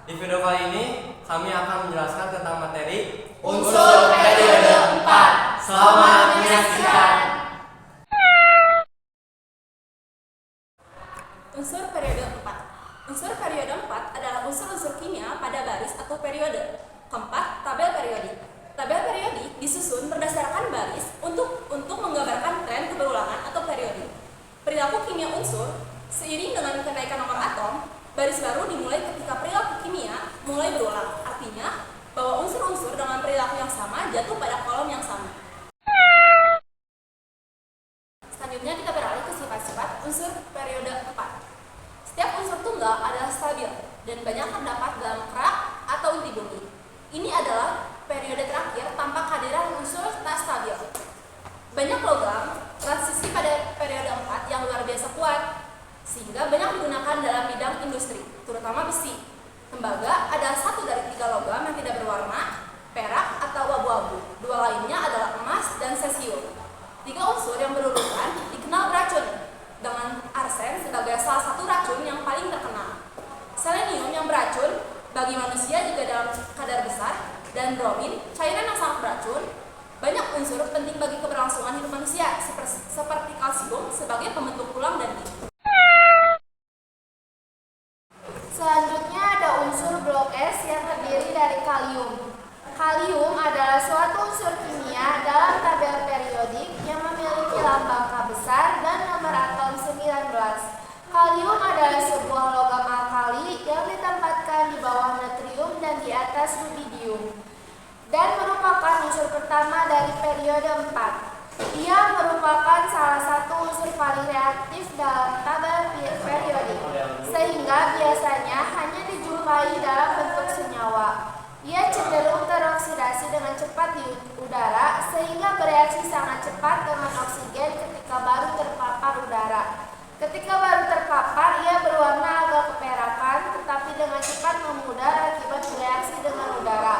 Di video kali ini kami akan menjelaskan tentang materi unsur periode 4. Selamat menyaksikan. Unsur periode 4. Unsur periode 4 adalah unsur-unsur kimia pada baris atau periode. Keempat, tabel periodik. Tabel periodik disusun berdasarkan baris untuk menggambarkan tren keberulangan atau periodik. Perilaku kimia unsur seiring dengan kenaikan nomor atom, baris baru dimulai ketika perilaku kimia mulai berulang. Artinya bahwa unsur-unsur dengan perilaku yang sama jatuh pada kolom yang sama. Selanjutnya kita beralih ke sifat-sifat unsur periode 4. Setiap unsur tunggal adalah stabil dan banyak terdapat dalam kerak atau inti bumi. Ini adalah periode terakhir tanpa kehadiran unsur tak stabil. Banyak logam transisi pada periode 4 yang luar biasa kuat, sehingga banyak digunakan dalam bidang industri, terutama besi. Tembaga adalah satu dari 3 logam yang tidak berwarna, perak atau abu-abu. 2 lainnya adalah emas dan cesium. 3 unsur yang berurutan dikenal beracun, dengan arsen sebagai salah satu racun yang paling terkenal. Selenium yang beracun bagi manusia juga dalam kadar besar, dan bromin, cairan yang sangat beracun. Banyak unsur penting bagi keberlangsungan hidup manusia, seperti kalsium sebagai pembentuk tulang dan gigi. Selanjutnya ada unsur blok S yang terdiri dari kalium. Kalium adalah suatu unsur kimia dalam tabel periodik yang memiliki lambang K besar dan nomor atom 19. Kalium adalah sebuah logam alkali yang ditempatkan di bawah natrium dan di atas rubidium, dan merupakan unsur pertama dari periode 4. Ia merupakan salah satu unsur paling reaktif dalam tabel periodik, sehingga biasanya hanya dijumpai dalam bentuk senyawa. Ia cenderung teroksidasi dengan cepat di udara, sehingga bereaksi sangat cepat dengan oksigen ketika baru terpapar udara. Ketika baru terpapar, ia berwarna agak keperakan, tetapi dengan cepat memudar akibat bereaksi dengan udara.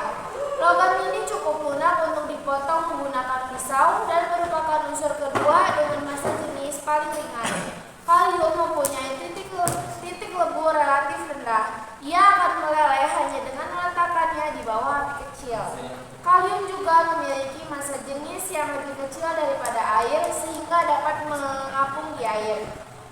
Logam ini cukup lunak untuk dipotong menggunakan pisau dan merupakan unsur kedua dengan massa jenis paling ringan. Kalium mempunyai titik lebur relatif rendah. Ia akan meleleh hanya dengan meletakkannya di bawah api kecil. Kalium juga memiliki massa jenis yang lebih kecil daripada air, sehingga dapat mengapung di air.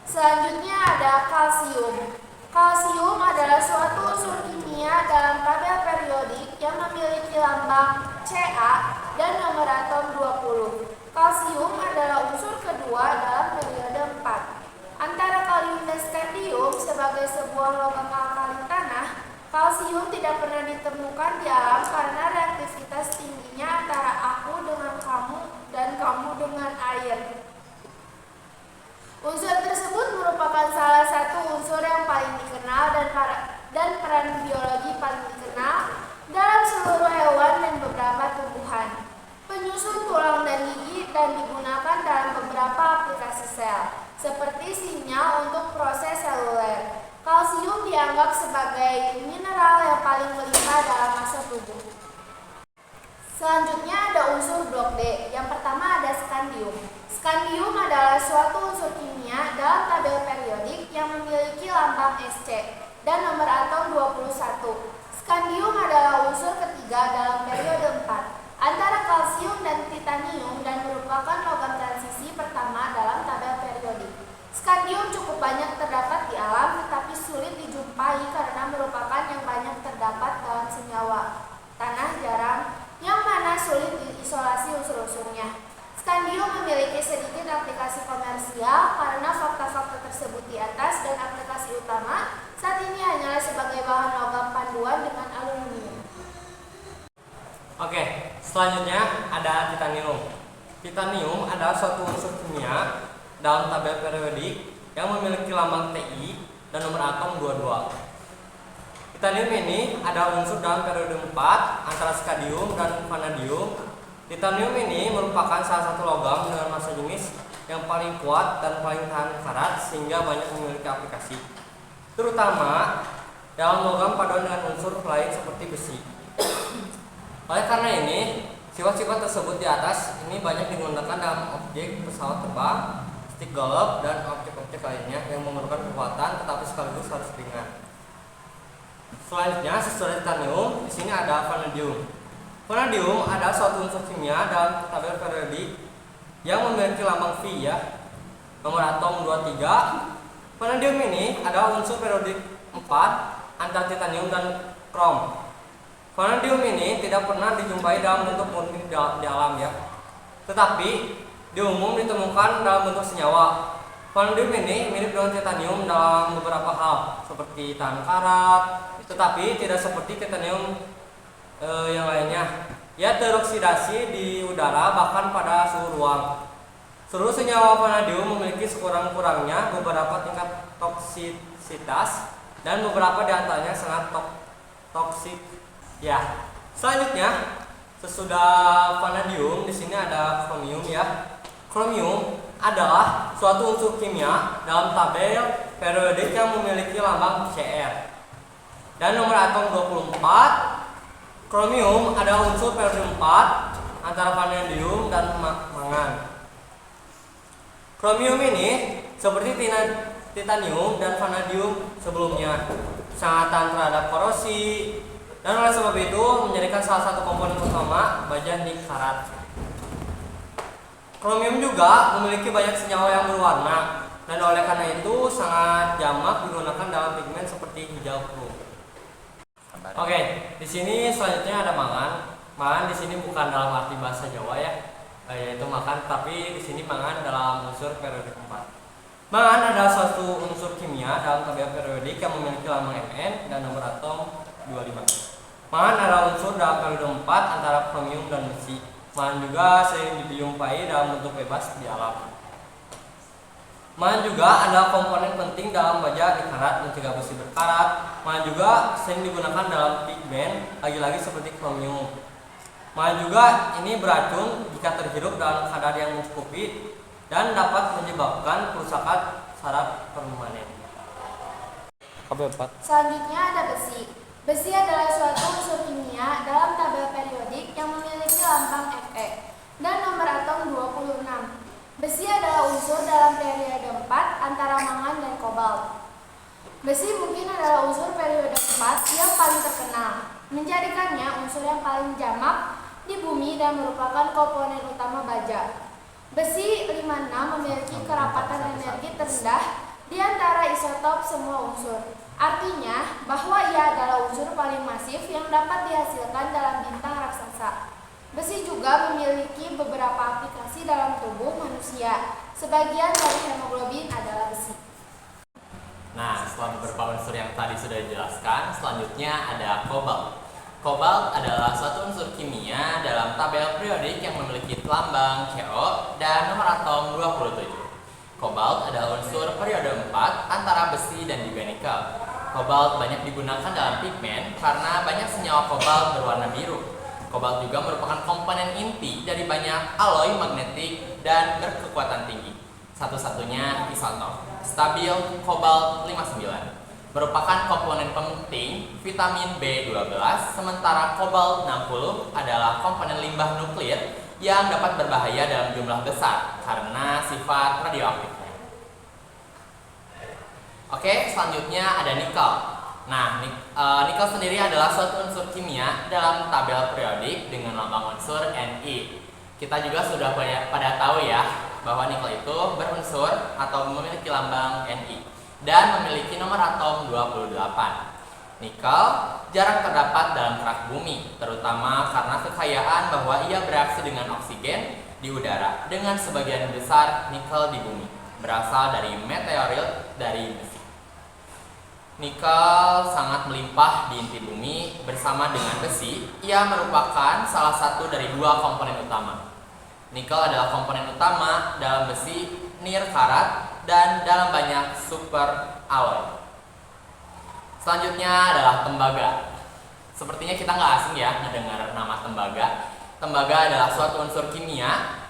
Selanjutnya ada kalsium. Kalsium adalah suatu unsur kimia dalam tabel periodik yang memiliki lambang Ca dan nomor atom 20. Kalsium adalah unsur kedua dalam periode 4. Antara kalium dan skandium sebagai sebuah logam alkali tanah, kalsium tidak pernah ditemukan di alam karena reaktivitas tingginya antara aku dengan kamu dan kamu dengan air. Unsur tersebut merupakan salah satu unsur yang paling dikenal dan peran biologi paling dikenal dalam seluruh hewan dan beberapa tumbuhan. Penyusun tulang dan gigi dan digunakan dalam beberapa aplikasi sel, seperti sinyal untuk proses seluler. Kalsium dianggap sebagai mineral yang paling melimpah dalam massa tubuh. Selanjutnya ada unsur blok D. Yang pertama ada skandium. Skandium adalah suatu unsur kimia dalam tabel periodik yang memiliki lambang Sc dan nomor atom 21. Skandium adalah unsur ketiga dalam periode 4 antara kalsium dan titanium dan merupakan logam transisi pertama dalam tabel periodik. Skandium cukup banyak terdapat di alam, tetapi sulit dijumpai karena merupakan yang banyak terdapat dalam senyawa tanah jarang yang mana sulit diisolasi unsur-unsurnya. Skandium memiliki sedikit aplikasi komersial karena fakta-fakta tersebut di atas, dan aplikasi utama saat ini hanyalah sebagai bahan logam panduan dengan aluminium. Oke, selanjutnya ada titanium. Titanium adalah suatu unsur kimia dalam tabel periodik yang memiliki lambang Ti dan nomor atom 22. Titanium ini adalah unsur dalam periode 4 antara skadium dan vanadium. Titanium ini merupakan salah satu logam dengan massa jenis yang paling kuat dan paling tahan karat, sehingga banyak memiliki aplikasi, terutama dalam logam paduan dengan unsur lain seperti besi. Oleh karena ini, sifat-sifat tersebut di atas ini banyak digunakan dalam objek pesawat terbang, stick golf, dan objek-objek lainnya yang memerlukan kekuatan tetapi sekaligus harus ringan. Selanjutnya sesudah titanium, di sini ada vanadium. Vanadium adalah suatu unsur kimia dalam tabel periodik yang memiliki lambang V ya. Nomor atom 23. Vanadium ini adalah unsur periodik 4 antara titanium dan krom. Vanadium ini tidak pernah dijumpai dalam bentuk murni di alam ya. Tetapi di umum ditemukan dalam bentuk senyawa. Vanadium ini mirip dengan titanium dalam beberapa hal, seperti tahan karat, tetapi tidak seperti titanium yang lainnya. Ia teroksidasi di udara bahkan pada suhu ruang. Seluruh senyawa vanadium memiliki sekurang-kurangnya beberapa tingkat toksisitas dan beberapa di antaranya sangat toksik. Ya, selanjutnya sesudah vanadium di sini ada kromium ya. Kromium adalah suatu unsur kimia dalam tabel periodik yang memiliki lambang Cr. Dan nomor atom 24. Kromium adalah unsur periodik 4 antara vanadium dan mangan. Kromium ini seperti titanium dan vanadium sebelumnya sangat tahan terhadap korosi dan oleh sebab itu menjadikan salah satu komponen utama baja nikarat. Kromium juga memiliki banyak senyawa yang berwarna dan oleh karena itu sangat jamak digunakan dalam pigmen seperti hijau kru. Oke, di sini selanjutnya ada mangan. Mangan di sini bukan dalam arti bahasa Jawa ya, yaitu makan, tapi di sini mangan dalam unsur periodik 4. Mangan adalah suatu unsur kimia dalam tabel periodik yang memiliki lambang Mn dan nomor atom 25. Mangan adalah unsur dalam periodik 4 antara kromium dan besi. Mangan juga sering dijumpai dalam bentuk bebas di alam. Mangan juga adalah komponen penting dalam baja nikarat mencegah besi berkarat. Mangan juga sering digunakan dalam pigmen, lagi-lagi seperti kromium. Mangan juga ini beracun jika terhirup dalam kadar yang mencukupi dan dapat menyebabkan kerusakan saraf permanen. Selanjutnya ada besi. Besi adalah suatu unsur kimia dalam tabel periodik yang memiliki lambang Fe dan nomor atom 26. Besi adalah unsur dalam periode 4 antara mangan dan kobalt. Besi mungkin adalah unsur periode 4 yang paling terkenal, menjadikannya unsur yang paling jamak di bumi dan merupakan komponen utama baja. Besi 56 memiliki kerapatan energi terendah di antara isotop semua unsur. Artinya bahwa ia adalah unsur paling masif yang dapat dihasilkan dalam bintang raksasa. Besi juga memiliki beberapa aplikasi dalam tubuh manusia. Sebagian dari hemoglobin adalah besi. Nah, setelah beberapa unsur yang tadi sudah dijelaskan, selanjutnya ada kobalt. Kobalt adalah suatu unsur kimia dalam tabel periodik yang memiliki lambang Co dan nomor atom 27. Kobalt adalah unsur periode 4 antara besi dan juga nikel. Kobalt banyak digunakan dalam pigmen karena banyak senyawa kobalt berwarna biru. Kobalt juga merupakan komponen inti dari banyak alloy magnetik dan berkekuatan tinggi. Satu-satunya isotop stabil kobalt 59 merupakan komponen penting vitamin B12, sementara kobalt 60 adalah komponen limbah nuklir yang dapat berbahaya dalam jumlah besar karena sifat radioaktifnya. Oke, selanjutnya ada nikel. Nah, nikel sendiri adalah suatu unsur kimia dalam tabel periodik dengan lambang unsur Ni. Kita juga sudah pada tahu ya bahwa nikel itu berunsur atau memiliki lambang Ni dan memiliki nomor atom 28. Nikel jarang terdapat dalam kerak bumi, terutama karena kekayaan bahwa ia bereaksi dengan oksigen di udara dengan sebagian besar nikel di bumi berasal dari meteorit dari besi. Nikel sangat melimpah di inti bumi bersama dengan besi. Ia merupakan salah satu dari dua komponen utama. Nikel adalah komponen utama dalam besi nirkarat dan dalam banyak super alloy. Selanjutnya adalah tembaga. Sepertinya kita nggak asing ya mendengar nama tembaga. Tembaga adalah suatu unsur kimia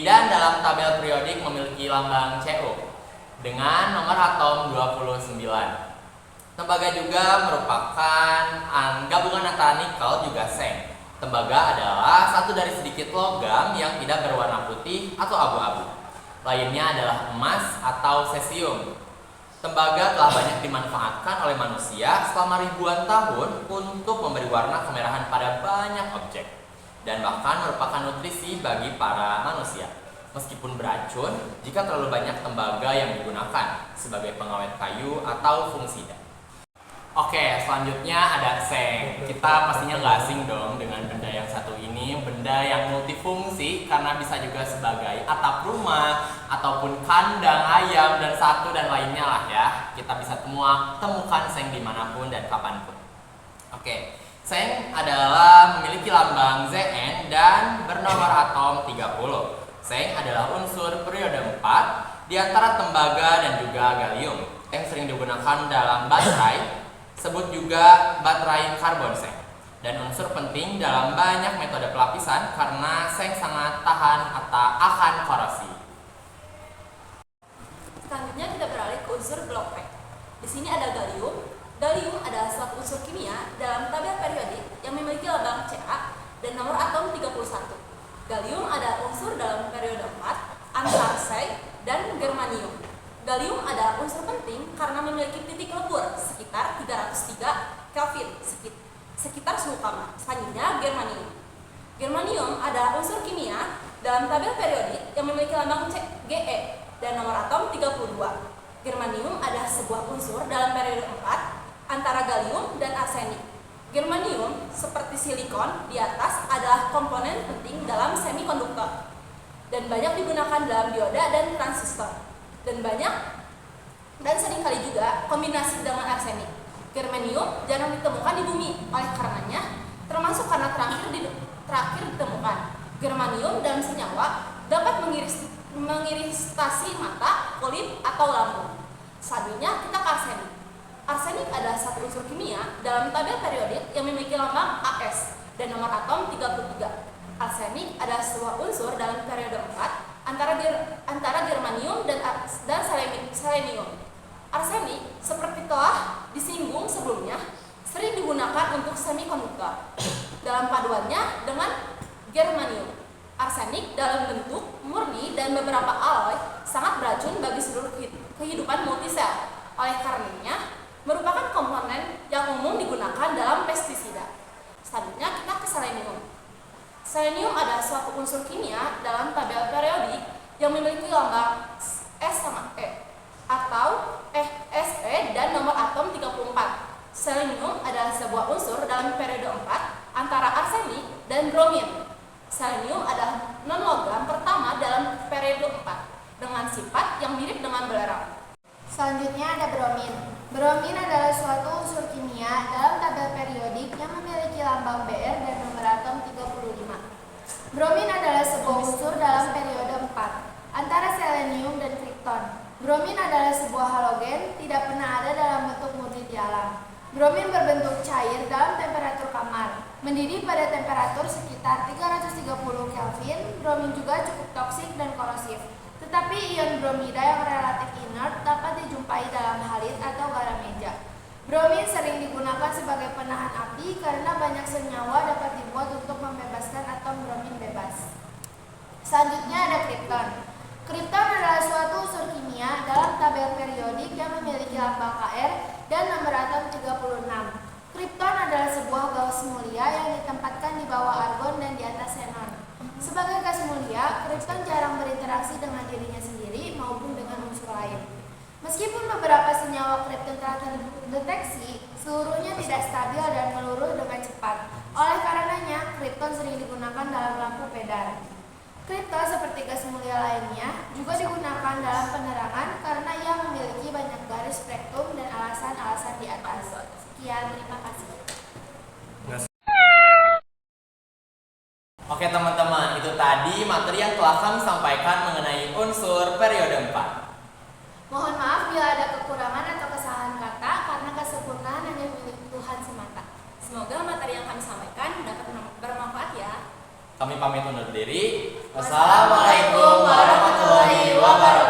dan dalam tabel periodik memiliki lambang Co dengan nomor atom 29. Tembaga juga merupakan gabungan antara nikel juga seng. Tembaga adalah satu dari sedikit logam yang tidak berwarna putih atau abu-abu. Lainnya adalah emas atau cesium. Tembaga telah banyak dimanfaatkan oleh manusia selama ribuan tahun untuk memberi warna kemerahan pada banyak objek dan bahkan merupakan nutrisi bagi para manusia. Meskipun beracun jika terlalu banyak tembaga yang digunakan sebagai pengawet kayu atau fungisida. Oke, selanjutnya ada seng. Kita pastinya nggak asing dong dengan benda yang satu ini, benda yang multifungsi karena bisa juga sebagai atap rumah ataupun kandang ayam dan satu dan lainnya lah ya. Kita bisa temukan seng dimanapun dan kapanpun. Oke, seng adalah memiliki lambang Zn dan bernomor atom 30. Seng adalah unsur periode 4 di antara tembaga dan juga gallium. Seng sering digunakan dalam baterai, sebut juga baterai karbon seng, dan unsur penting dalam banyak metode pelapisan karena seng sangat tahan atau akan korosi. Selanjutnya kita beralih ke unsur blok P. Di sini ada gallium. Gallium adalah suatu unsur kimia dalam tabel periodik yang memiliki lambang Ca dan nomor atom 31. Gallium adalah unsur dalam periode 4 antracite dan germanium. Gallium adalah unsur penting karena memiliki titik lebur sekitar 303 Kelvin, sekitar suhu kamar. Selanjutnya germanium. Germanium adalah unsur kimia dalam tabel periodik yang memiliki lambang Ge dan nomor atom 32. Germanium adalah sebuah unsur dalam periode 4 antara gallium dan arsenik. Germanium seperti silikon di atas adalah komponen penting dalam semikonduktor dan banyak digunakan dalam dioda dan transistor. Dan seringkali juga kombinasi dengan arsenik. Germanium jarang ditemukan di bumi, oleh karenanya termasuk karena terakhir ditemukan. Germanium dalam senyawa dapat mengiritasi mata, kulit, atau lambung. Selanjutnya kita ke arsenik. Arsenik adalah satu unsur kimia dalam tabel periodik yang memiliki lambang As dan nomor atom 33. Arsenik adalah sebuah unsur dalam periode 4 antara germanium dan selenium. Arsenik seperti telah disinggung sebelumnya sering digunakan untuk semikonduktor dalam paduannya dengan germanium. Arsenik dalam bentuk murni dan beberapa alloy sangat beracun bagi seluruh kehidupan multisel. Oleh karenanya merupakan komponen yang umum digunakan dalam pestisida. Selanjutnya kita ke selenium. Selenium adalah suatu unsur kimia dalam tabel periodik yang memiliki lambang S sama E atau Fe dan nomor atom 34. Selenium adalah sebuah unsur dalam periode 4 antara arsenik dan bromin. Selenium adalah non-logam pertama dalam periode 4 dengan sifat yang mirip dengan belerang. Selanjutnya ada bromin. Bromin adalah suatu unsur kimia dalam tabel periodik yang memiliki lambang Br dan nomor atom 35. Bromin adalah sebuah unsur dalam periode 4 antara selenium dan kripton. Bromin adalah sebuah halogen, tidak pernah ada dalam bentuk murni di alam. Bromin berbentuk cair dalam temperatur kamar, mendidih pada temperatur sekitar 330 Kelvin. Bromin juga cukup toksik dan korosif. Tetapi ion bromida yang relatif inert dapat dijumpai dalam halit atau garam meja. Bromin sering digunakan sebagai penahan api karena banyak senyawa dapat dibuat untuk membebaskan atom bromin bebas. Selanjutnya ada kripton. Kripton adalah suatu unsur kimia dalam tabel periodik yang memiliki lambang Kr dan nomor atom 36. Kripton adalah sebuah gas mulia yang ditempatkan di bawah argon dan di atas xenon. Sebagai gas mulia, kripton jarang berinteraksi dengan dirinya sendiri maupun dengan unsur lain. Meskipun beberapa senyawa kripton telah terdeteksi, seluruhnya tidak stabil dan meluruh dengan cepat. Oleh karenanya, kripton sering digunakan dalam lampu pedar. Kripton seperti gas mulia lainnya juga digunakan dalam penerangan karena ia memiliki banyak garis spektrum dan alasan-alasan di atas. Sekian, terima kasih. Oke teman-teman, itu tadi materi yang telah kami sampaikan mengenai unsur periode 4. Mohon maaf bila ada kekurangan atau kesalahan kata karena kesempurnaan hanya milik Tuhan semata. Semoga materi yang kami sampaikan dapat bermanfaat ya. Kami pamit undur diri. Wassalamualaikum warahmatullahi wabarakatuh.